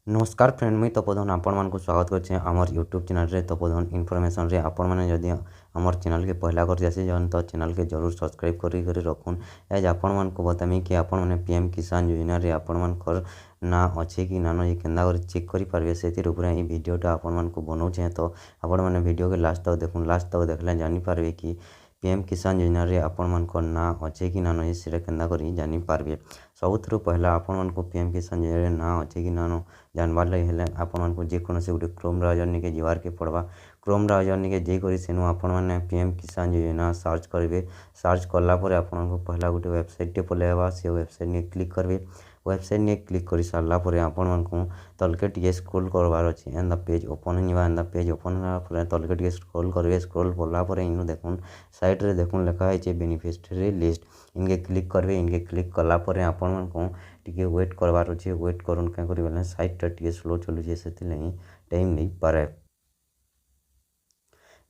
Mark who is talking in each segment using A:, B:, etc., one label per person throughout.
A: नमस्कार फ्रेंड, मुई तपोधन आपण मानक स्वागत करछे आमर यूट्यूब चैनल रे तपोधन इनफॉरमेशन रे। आपण माने जदि आमर चैनल के पहला कर जासी जन तो चैनल के जरूर सब्सक्राइब करी रखुन। एज आपण मानक बतामी कि आपण माने पीएम किसान योजना रे आपण मानकर ना अच्छे कि नानो ये केंदा कर चेक करि पारबे सेतिर ऊपर ई वीडियोटा आपण मानक बनौछे। तो आपण माने वीडियो के लास्ट तक देखुन। लास्ट तक देखले जानि पारबे कि पीएम किसान योजना रे आपण मानकर ना अच्छे कि नानो ये सेटा केंदा करि जानि पारबे। सबुथरु पहला आपण मानक पीएम किसान योजना रे ना अच्छे कि नानो जानबार लगे हेले आपण मानक जेकोसी गोटे क्रोम ब्राउजर निके जिबार के पड़वा। क्रोम ब्राउजर निके जेकरी सेनु आपण माने पीएम किसान योजना सर्च करेंगे। सर्च कला परे आपण मानक पहला गोटे वेबसाइट टे पलेवा। से वेबसाइट ने क्लिक करेंगे। वेबसाइट ने क्लिक कर सारा पर आपण मानक तलके टे स्क्रॉल करवार अच्छे। एंड द पेज ओपन होगा। एंड द पेज ओपन होगा तलके टे स्क्रॉल करेंगे। स्क्रॉल कला इन देखुन साइड रे देखुन लिखा है बेनिफिशियरी लिस्ट। इनके क्लिक करेंगे। इनके क्लिक कला आपण मानक टिके वेट करवार अच्छे। वेट करूँ क्या करें साइटा टे स्लो चलुचे से टाइम नहीं पारे।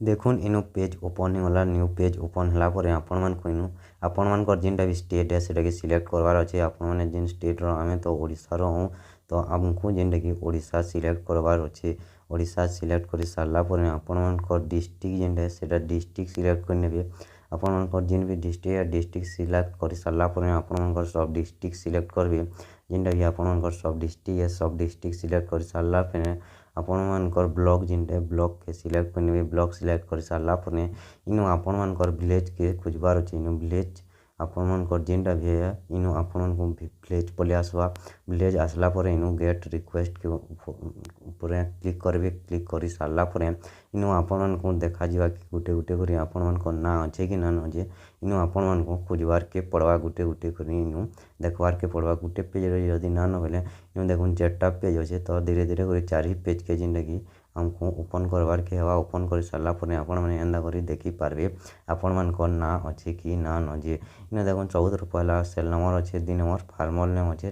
A: देखुन इनु पेज ओपन होगा। न्यू पेज ओपन होगापर आपण मानक इनु आपण मानकर जेनटा भी स्टेट है सेटा सिलेक्ट करवार अच्छे। आपण मैंने जेन स्टेट आमे तो ओडिशा रो हूँ तो आमको जेनटा कि ओडिशा सिलेक्ट करवार अच्छे। ओडिशा सिलेक्ट कर सारापर आपण मानकर डिस्ट्रिक्ट जेनटा सेटा डिस्ट्रिक्ट सिलेक्ट करने। आपण मानकर जेन भी डिस्ट्रिक्ट या डिस्ट्रिक्ट सिलेक्ट कर सारापर आपण मानकर सब डिस्ट्रिक्ट सिलेक्ट करेंगे। जेनटा कि आपण मानकर सब डिस्ट्रिक्ट या सब डिस्ट्रिक्ट सिलेक्ट कर सारापर आपण मानकर ब्लॉक जेनटा ब्लॉक के सिलेक्ट करने। ब्लॉक सिलेक्ट कर सारापर इनु आपण मानकर विलेज के खोजबार अच्छे। इनु विलेज आपण मानकर जेनटा भी है इनु आपण मानक विलेज पले आसवा। विलेज आसला पर इनु गेट रिक्वेस्ट के ऊपर क्लिक करेंगे। क्लिक कर सारापर इनु आपण मानक देखा कि गोटे गोटे कर आपण मानक ना अच्छे कि ना अच्छे इनु आपण मानक खोजबार के पड़वा। गोटे गोटे कर इनु देखबार के पड़वा। गोटे पेज जदि ना बेले इनु देखुन 4टा पेज अच्छे। तो धीरे धीरे कर 4 पेज के जेनटा कि हमको ओपन करवार के हवा। ओपन कर सारापर आपण मैंने एंदा कर देखी पारबे आपण मानक ना अच्छे कि ना नजे। इन देखुन सबुठ पहला सेल नंबर अच्छे। 2 नंबर फार्मर नेम अच्छे।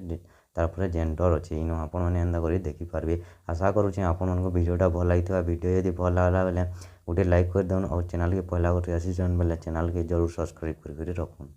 A: तारपर जेंडर अच्छे। इन आपण मैंने एंदा कर देखी पारबे। आशा करुचे आपण मानक वीडियोटा भल लगी। वीडियो यदि भल लगा बेले गोटे लाइक कर दउन और चैनल के पहला गोटे आसी बेले चैनल के जरूर सब्सक्राइब कर रखुन।